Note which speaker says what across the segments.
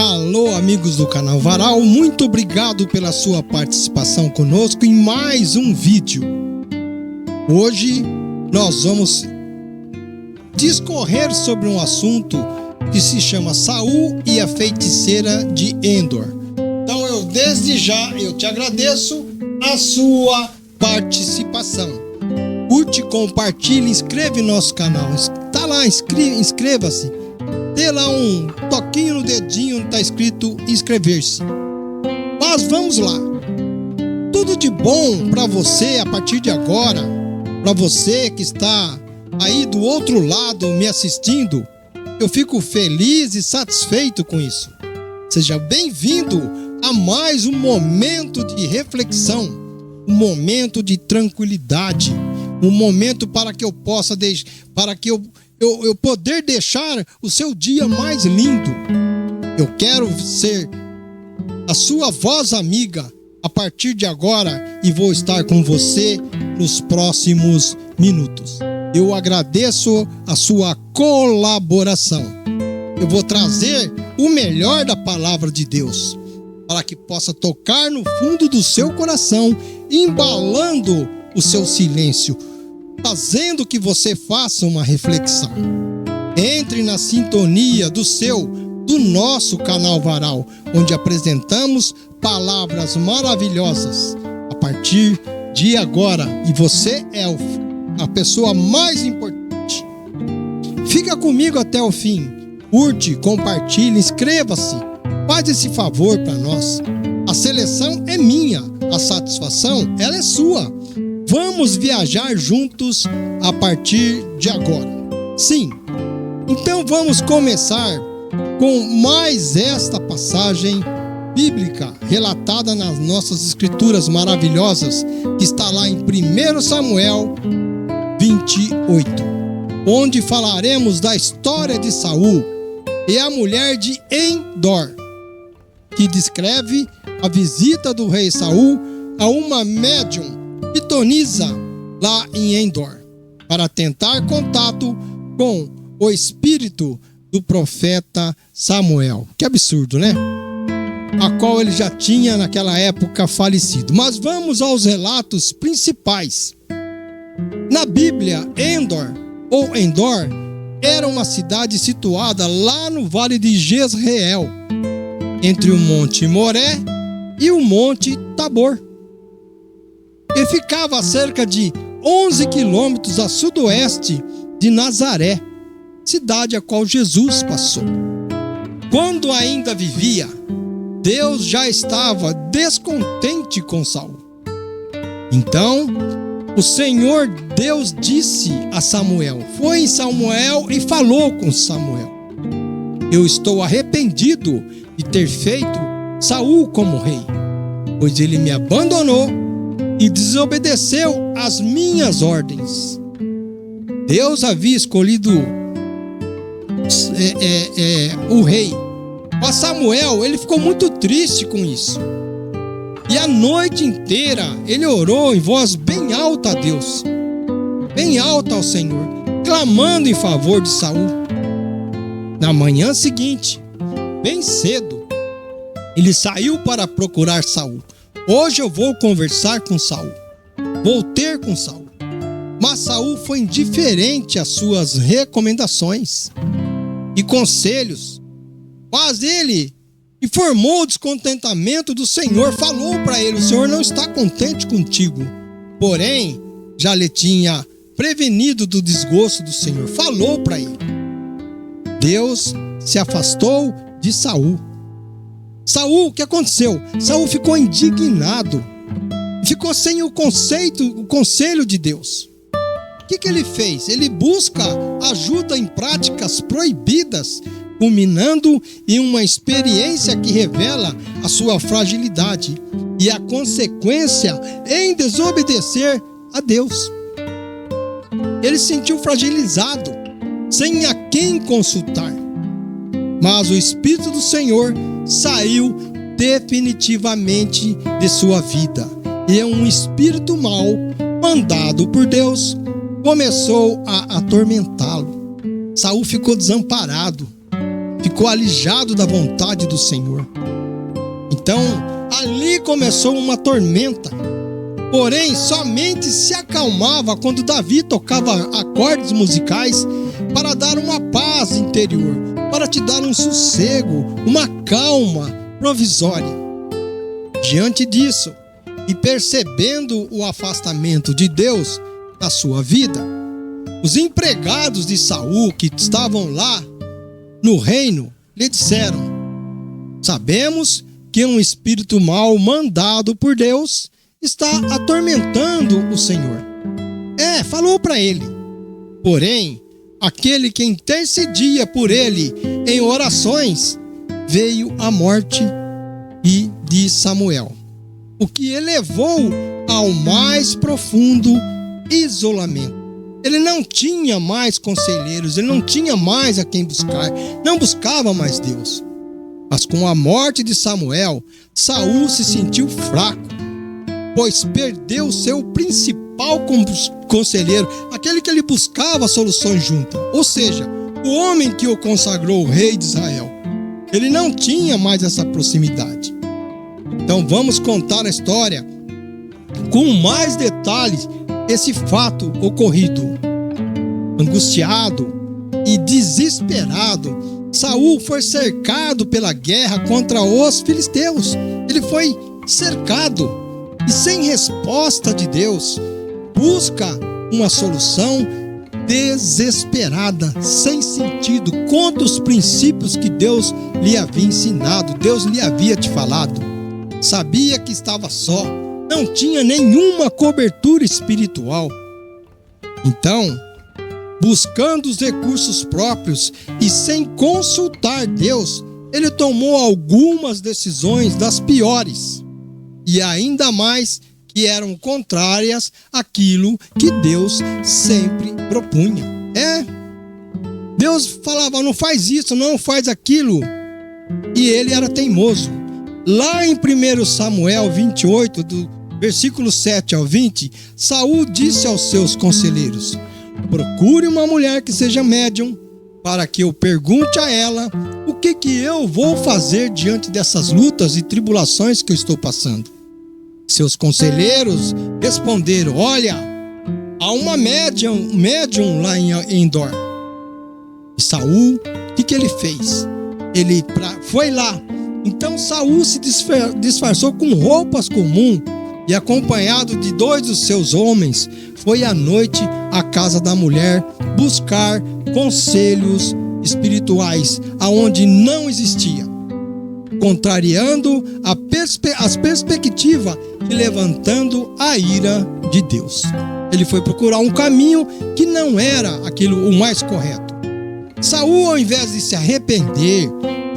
Speaker 1: Alô, amigos do canal Varal, muito obrigado pela sua participação conosco em mais um vídeo. Hoje nós vamos discorrer sobre um assunto que se chama Saul e a feiticeira de Endor. Então desde já eu te agradeço a sua participação. Curte, compartilhe, inscreve no nosso canal. Tá lá, inscreva-se. Dê lá um toquinho no dedinho onde está escrito inscrever-se. Mas vamos lá. Tudo de bom para você a partir de agora. Para você que está aí do outro lado me assistindo. Eu fico feliz e satisfeito com isso. Seja bem-vindo a mais um momento de reflexão. Um momento de tranquilidade. Um momento para que eu possa eu poder deixar o seu dia mais lindo. Eu quero ser a sua voz amiga a partir de agora e vou estar com você nos próximos minutos. Eu agradeço a sua colaboração. Eu vou trazer o melhor da palavra de Deus para que possa tocar no fundo do seu coração, embalando o seu silêncio, fazendo que você faça uma reflexão. Entre na sintonia do nosso canal Varal, onde apresentamos palavras maravilhosas a partir de agora. E você é a pessoa mais importante. Fica comigo até o fim. Curte, compartilhe, inscreva-se. Faz esse favor para nós. A seleção é minha, a satisfação ela é sua. Vamos viajar juntos a partir de agora. Sim, então vamos começar com mais esta passagem bíblica relatada nas nossas escrituras maravilhosas, que está lá em 1 Samuel 28, onde falaremos da história de Saul e a mulher de Endor, que descreve a visita do rei Saul a uma médium pitonisa lá em Endor, para tentar contato com o espírito do profeta Samuel. Que absurdo, né? A qual ele já tinha naquela época falecido. Mas vamos aos relatos principais. Na Bíblia, Endor ou Endor era uma cidade situada lá no vale de Jezreel, entre o Monte Moré e o Monte Tabor. E ficava a cerca de 11 quilômetros a sudoeste de Nazaré, cidade a qual Jesus passou. Quando ainda vivia, Deus já estava descontente com Saul. Então, o Senhor Deus disse a Samuel, foi em Samuel e falou com Samuel: eu estou arrependido de ter feito Saul como rei, pois ele me abandonou e desobedeceu às minhas ordens. Deus havia escolhido o rei. Mas Samuel, ele ficou muito triste com isso. E a noite inteira ele orou em voz bem alta a Deus, bem alta ao Senhor, clamando em favor de Saul. Na manhã seguinte, bem cedo, ele saiu para procurar Saul. Hoje eu vou conversar com Saul. Vou ter com Saul. Mas Saul foi indiferente às suas recomendações e conselhos. Mas ele informou o descontentamento do Senhor. Falou para ele: o Senhor não está contente contigo. Porém, já lhe tinha prevenido do desgosto do Senhor. Falou para ele. Deus se afastou de Saul. Saul, o que aconteceu? Saul ficou indignado, ficou sem o conselho de Deus. O que ele fez? Ele busca ajuda em práticas proibidas, culminando em uma experiência que revela a sua fragilidade e a consequência em desobedecer a Deus. Ele se sentiu fragilizado, sem a quem consultar. Mas o Espírito do Senhor saiu definitivamente de sua vida. E um espírito mau, mandado por Deus, começou a atormentá-lo. Saul ficou desamparado. ficou alijado da vontade do Senhor. Então, ali começou uma tormenta. Porém, somente se acalmava quando Davi tocava acordes musicais para dar uma paz interior, para te dar um sossego, uma calma provisória. Diante disso, e percebendo o afastamento de Deus na sua vida, os empregados de Saul que estavam lá no reino lhe disseram: sabemos que um espírito mau mandado por Deus está atormentando o Senhor. Falou para ele. Porém, aquele que intercedia por ele em orações, veio a morte de Samuel, o que elevou ao mais profundo isolamento. Ele não tinha mais conselheiros, ele não tinha mais a quem buscar, não buscava mais Deus. Mas com a morte de Samuel, Saul se sentiu fraco, pois perdeu seu principal conselheiro, aquele que ele buscava soluções juntas, ou seja, o homem que o consagrou rei de Israel. Ele não tinha mais essa proximidade. Então vamos contar a história com mais detalhes, esse fato ocorrido. Angustiado e desesperado, Saul foi cercado pela guerra contra os filisteus. Ele foi cercado e, sem resposta de Deus, busca uma solução desesperada, sem sentido, contra os princípios que Deus lhe havia ensinado, Deus lhe havia te falado. Sabia que estava só, não tinha nenhuma cobertura espiritual. Então, buscando os recursos próprios e sem consultar Deus, ele tomou algumas decisões das piores, e ainda mais que eram contrárias àquilo que Deus sempre propunha. Deus falava: não faz isso, não faz aquilo, e ele era teimoso. Lá em 1 Samuel 28, do versículo 7 ao 20, Saul disse aos seus conselheiros: procure uma mulher que seja médium, para que eu pergunte a ela o que eu vou fazer diante dessas lutas e tribulações que eu estou passando. Seus conselheiros responderam: olha, há uma médium lá em Endor. E Saul, o que ele fez? Ele foi lá. Então Saul se disfarçou com roupas comuns e, acompanhado de 2 dos seus homens, foi à noite à casa da mulher buscar conselhos espirituais aonde não existia, contrariando as perspectivas e levantando a ira de Deus. Ele foi procurar um caminho que não era o mais correto. Saul, ao invés de se arrepender,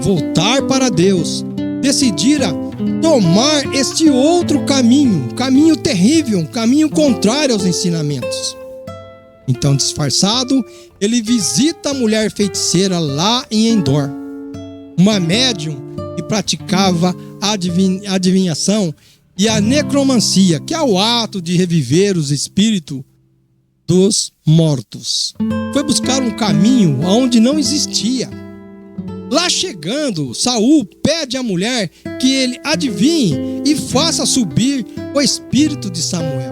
Speaker 1: voltar para Deus, decidira tomar este outro caminho, caminho terrível, caminho contrário aos ensinamentos. Então, disfarçado, ele visita a mulher feiticeira lá em Endor, uma médium que praticava a adivinhação e a necromancia, que é o ato de reviver os espíritos dos mortos. Foi buscar um caminho onde não existia. Lá chegando, Saul pede à mulher que ele adivinhe e faça subir o espírito de Samuel,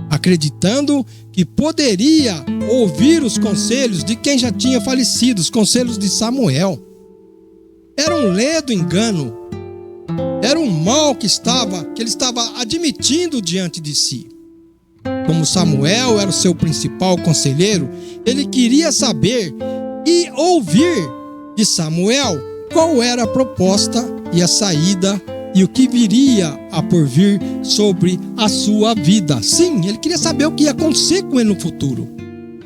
Speaker 1: acreditando que poderia ouvir os conselhos de quem já tinha falecido, os conselhos de Samuel. Era um ledo engano, era um mal que ele estava admitindo diante de si. Como Samuel era o seu principal conselheiro, ele queria saber e ouvir de Samuel qual era a proposta e a saída e o que viria a porvir sobre a sua vida. Sim, ele queria saber o que ia acontecer com ele no futuro,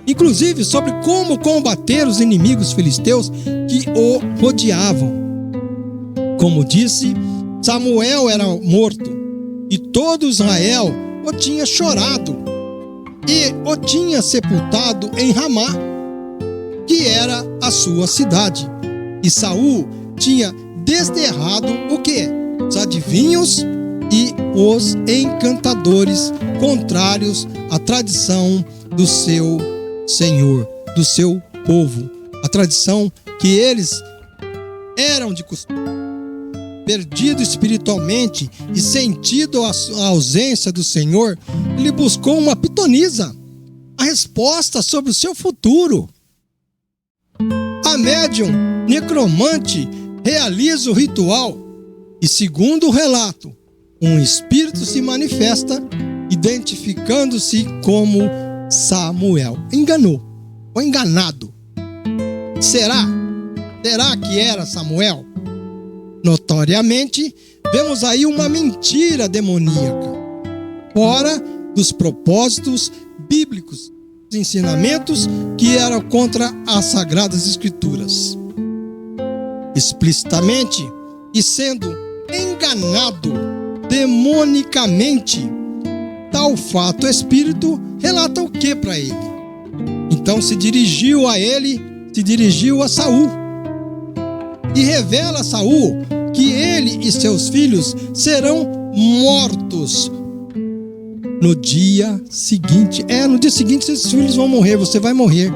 Speaker 1: inclusive sobre como combater os inimigos filisteus que o rodeavam. Como disse, Samuel era morto e todo Israel o tinha chorado e o tinha sepultado em Ramá, que era a sua cidade. E Saul tinha desterrado o quê? Os adivinhos e os encantadores contrários à tradição do seu Senhor, do seu povo, a tradição que eles eram de costume. Perdido espiritualmente e sentindo a ausência do Senhor, ele buscou uma pitonisa, a resposta sobre o seu futuro. A médium necromante realiza o ritual e, segundo o relato, um espírito se manifesta, identificando-se como Samuel. Enganou, foi enganado. Será que era Samuel? Notoriamente, vemos aí uma mentira demoníaca, fora dos propósitos bíblicos, os ensinamentos que eram contra as Sagradas Escrituras. Explicitamente e sendo enganado demonicamente, tal fato o Espírito relata o que para ele? Então se dirigiu a Saul e revela a Saul que ele e seus filhos serão mortos no dia seguinte. No dia seguinte seus filhos vão morrer, você vai morrer,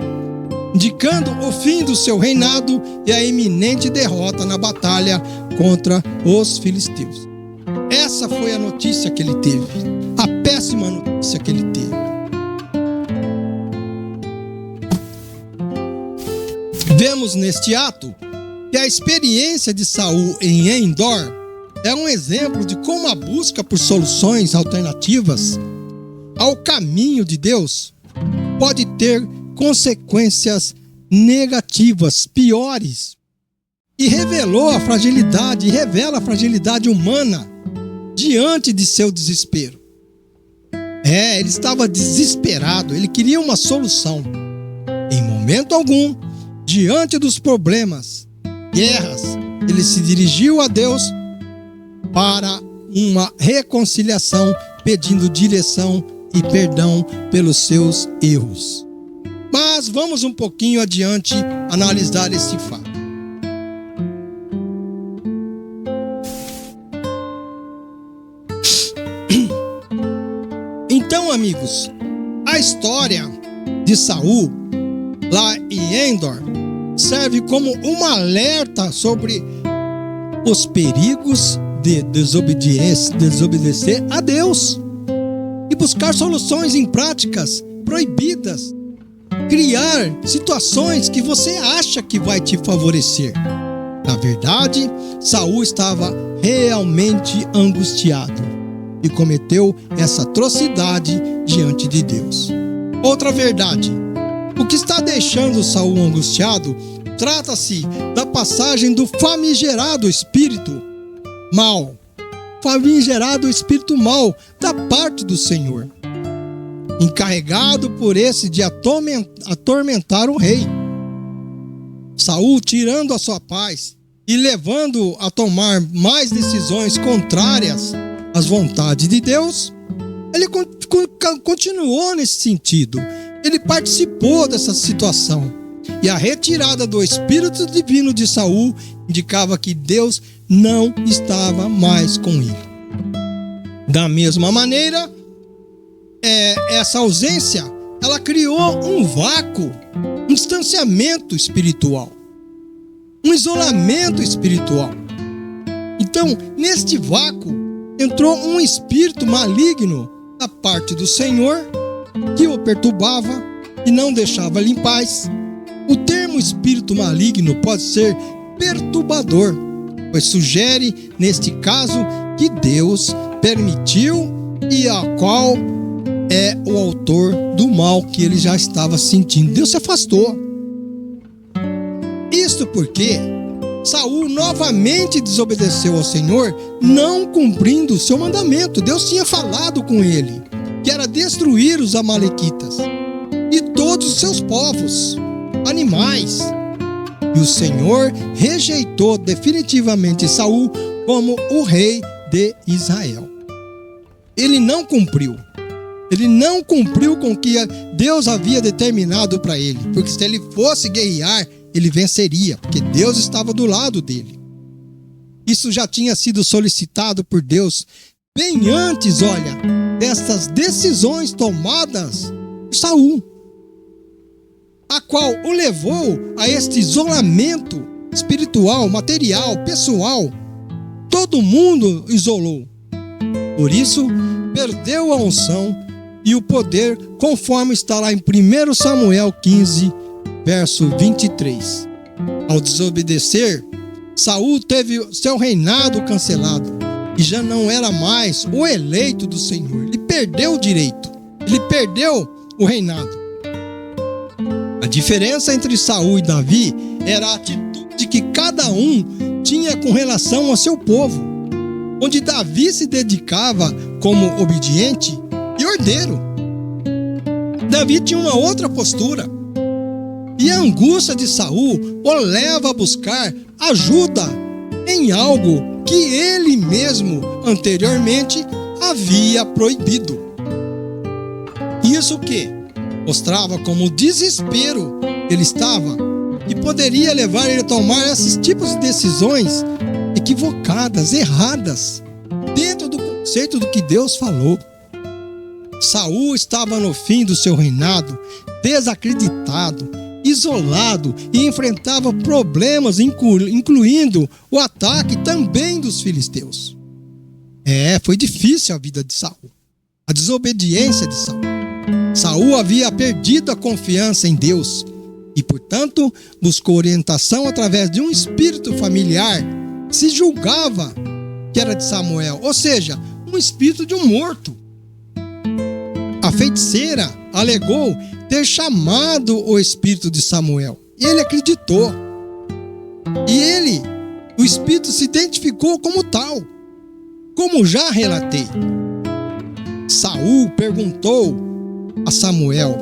Speaker 1: indicando o fim do seu reinado e a iminente derrota na batalha contra os filisteus. Essa foi a notícia que ele teve, a péssima notícia que ele teve. Vemos neste ato que a experiência de Saul em Endor é um exemplo de como a busca por soluções alternativas ao caminho de Deus pode ter consequências negativas, piores, e revela a fragilidade humana diante de seu desespero. Ele estava desesperado, ele queria uma solução. Em momento algum, diante dos problemas, guerras, ele se dirigiu a Deus para uma reconciliação, pedindo direção e perdão pelos seus erros. Mas vamos um pouquinho adiante analisar esse fato. Então, amigos, a história de Saul lá em Endor serve como um alerta sobre os perigos de desobedecer a Deus e buscar soluções em práticas proibidas, criar situações que você acha que vai te favorecer. Na verdade, Saul estava realmente angustiado e cometeu essa atrocidade diante de Deus. Outra verdade: o que está deixando Saul angustiado trata-se da passagem do famigerado espírito mal. Famigerado espírito mal da parte do Senhor, encarregado por esse de atormentar o rei. Saul, tirando a sua paz e levando a tomar mais decisões contrárias às vontades de Deus, ele continuou nesse sentido. Ele participou dessa situação. E a retirada do espírito divino de Saul indicava que Deus não estava mais com ele. Da mesma maneira, essa ausência, ela criou um vácuo, um distanciamento espiritual, um isolamento espiritual. Então, neste vácuo, entrou um espírito maligno da parte do Senhor que o perturbava e não deixava ele em paz. O termo espírito maligno pode ser perturbador, pois sugere, neste caso, que Deus permitiu e a qual é o autor do mal que ele já estava sentindo. Deus se afastou. Isto porque Saul novamente desobedeceu ao Senhor, não cumprindo o seu mandamento. Deus tinha falado com ele que era destruir os amalequitas e todos os seus povos, animais. E o Senhor rejeitou definitivamente Saul como o rei de Israel. Ele não cumpriu. Ele não cumpriu com o que Deus havia determinado para ele. Porque se ele fosse guerrear, ele venceria, porque Deus estava do lado dele. Isso já tinha sido solicitado por Deus bem antes, dessas decisões tomadas por Saul. a qual o levou a este isolamento espiritual, material, pessoal. Todo mundo isolou. Por isso, perdeu a unção e o poder, conforme está lá em 1 Samuel 15, verso 23. Ao desobedecer, Saul teve seu reinado cancelado e já não era mais o eleito do Senhor. Ele perdeu o direito, ele perdeu o reinado. A diferença entre Saul e Davi era a atitude que cada um tinha com relação ao seu povo, onde Davi se dedicava como obediente e ordeiro. Davi tinha uma outra postura. E a angústia de Saul o leva a buscar ajuda em algo que ele mesmo anteriormente havia proibido. Isso que mostrava como o desespero ele estava e poderia levar ele a tomar esses tipos de decisões equivocadas, erradas, dentro do conceito do que Deus falou. Saul estava no fim do seu reinado, desacreditado, isolado e enfrentava problemas, incluindo o ataque também dos filisteus. Foi difícil a vida de Saul, a desobediência de Saul. Saul havia perdido a confiança em Deus e, portanto, buscou orientação através de um espírito familiar que se julgava que era de Samuel, ou seja, um espírito de um morto. A feiticeira alegou ter chamado o espírito de Samuel. Ele acreditou. E o espírito se identificou como tal, como já relatei. Saul perguntou a Samuel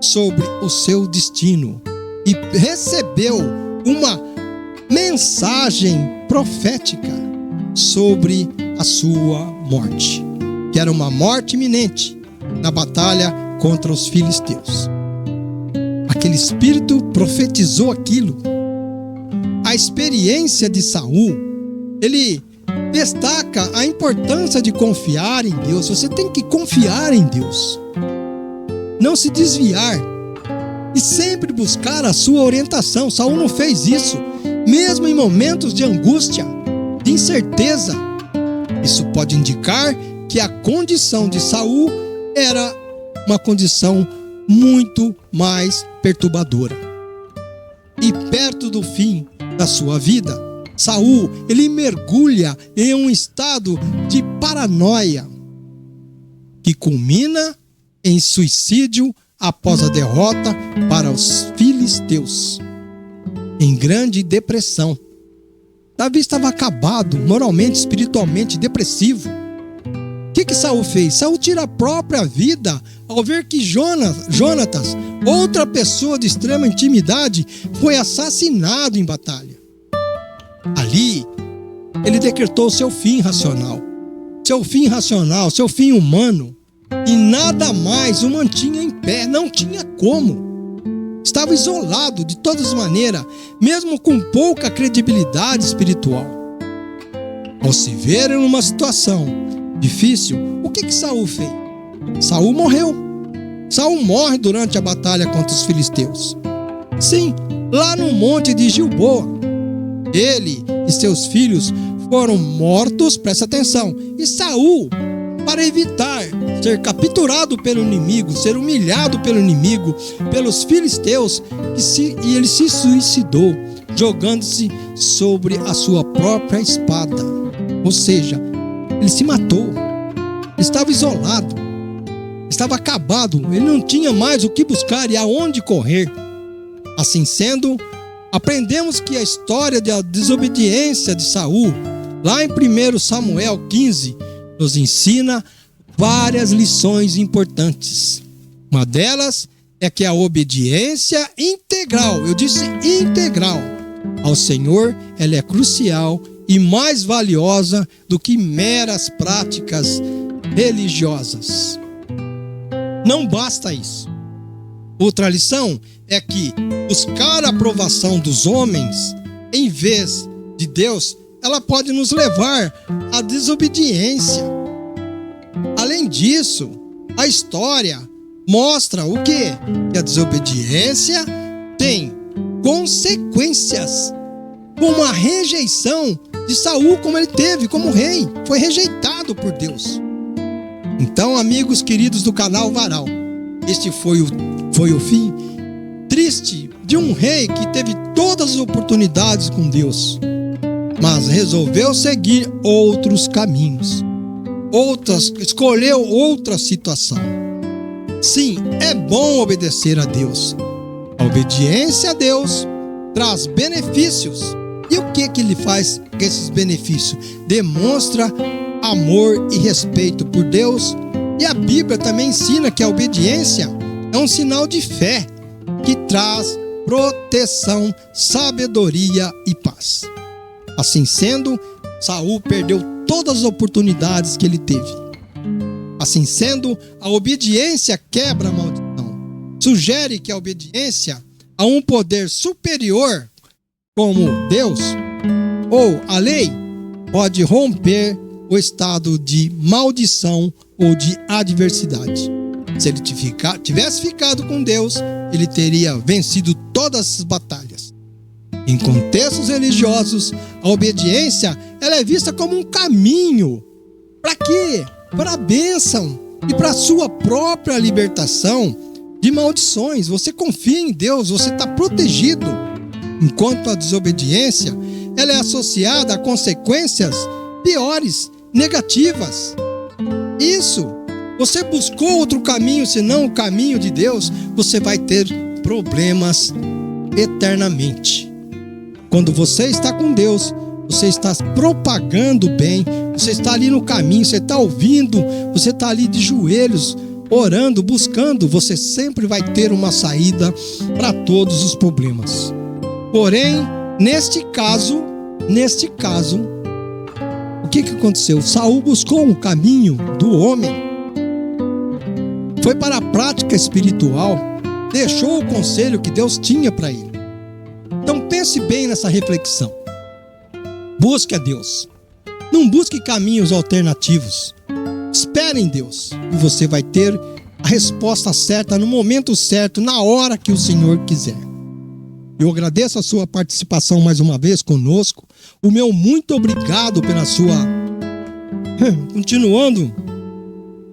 Speaker 1: sobre o seu destino e recebeu uma mensagem profética sobre a sua morte, que era uma morte iminente na batalha contra os filisteus. Aquele espírito profetizou aquilo. A experiência de Saul, ele destaca a importância de confiar em Deus. Você tem que confiar em Deus, não se desviar e sempre buscar a sua orientação. Saul não fez isso, mesmo em momentos de angústia, de incerteza. Isso pode indicar que a condição de Saul era uma condição muito mais perturbadora. E perto do fim da sua vida, Saul, ele mergulha em um estado de paranoia que culmina em suicídio após a derrota para os filisteus, em grande depressão. Davi estava acabado, moralmente, espiritualmente, depressivo. O que Saul fez? Saul tira a própria vida ao ver que Jonatas, outra pessoa de extrema intimidade, foi assassinado em batalha. Ali, ele decretou seu fim racional, seu fim humano, e nada mais o mantinha em pé, não tinha como. Estava isolado de todas as maneiras, mesmo com pouca credibilidade espiritual. Ao se ver em uma situação difícil, o que Saul fez? Saul morreu. Saul morre durante a batalha contra os filisteus. Sim, lá no monte de Gilboa. Ele e seus filhos foram mortos, presta atenção. E Saul, para evitar ser capturado pelo inimigo, ser humilhado pelo inimigo, pelos filisteus, ele se suicidou, jogando-se sobre a sua própria espada. Ou seja, ele se matou. Ele estava isolado, estava acabado, ele não tinha mais o que buscar e aonde correr. Assim sendo, aprendemos que a história da desobediência de Saul, lá em 1 Samuel 15, nos ensina várias lições importantes. Uma delas é que a obediência integral, eu disse integral, ao Senhor, ela é crucial e mais valiosa do que meras práticas religiosas. Não basta isso. Outra lição é que buscar a aprovação dos homens em vez de Deus, ela pode nos levar à desobediência. Além disso, a história mostra o quê? Que a desobediência tem consequências, como a rejeição de Saul, como ele teve como rei, foi rejeitado por Deus. Então, amigos queridos do canal Varal, este foi o fim triste de um rei que teve todas as oportunidades com Deus, mas resolveu seguir outros caminhos, escolheu outra situação. Sim, é bom obedecer a Deus. A obediência a Deus traz benefícios. E o que ele faz com esses benefícios? Demonstra amor e respeito por Deus. E a Bíblia também ensina que a obediência é um sinal de fé que traz proteção, sabedoria e paz. Assim sendo, Saul perdeu todas as oportunidades que ele teve. Assim sendo, a obediência quebra a maldição. Sugere que a obediência a um poder superior, como Deus ou a lei, pode romper o estado de maldição ou de adversidade. Se ele tivesse ficado com Deus, ele teria vencido todas as batalhas. Em contextos religiosos, a obediência ela é vista como um caminho. Para quê? Para a bênção e para a sua própria libertação de maldições. Você confia em Deus, você está protegido. Enquanto a desobediência ela é associada a consequências piores, negativas. Isso, você buscou outro caminho senão o caminho de Deus, você vai ter problemas eternamente. Quando você está com Deus, você está propagando o bem, você está ali no caminho, você está ouvindo, você está ali de joelhos, orando, buscando, você sempre vai ter uma saída para todos os problemas. Porém, neste caso, o que aconteceu? Saul buscou um caminho do homem, foi para a prática espiritual, deixou o conselho que Deus tinha para ele. Então pense bem nessa reflexão. Busque a Deus. Não busque caminhos alternativos. Espere em Deus e você vai ter a resposta certa no momento certo, na hora que o Senhor quiser. Eu agradeço a sua participação mais uma vez conosco. O meu muito obrigado pela sua... Continuando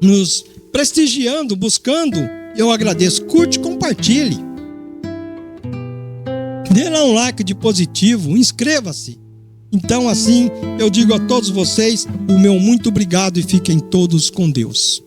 Speaker 1: nos prestigiando, buscando. Eu agradeço. Curte, compartilhe. Dê lá um like de positivo. Inscreva-se. Então assim, eu digo a todos vocês o meu muito obrigado e fiquem todos com Deus.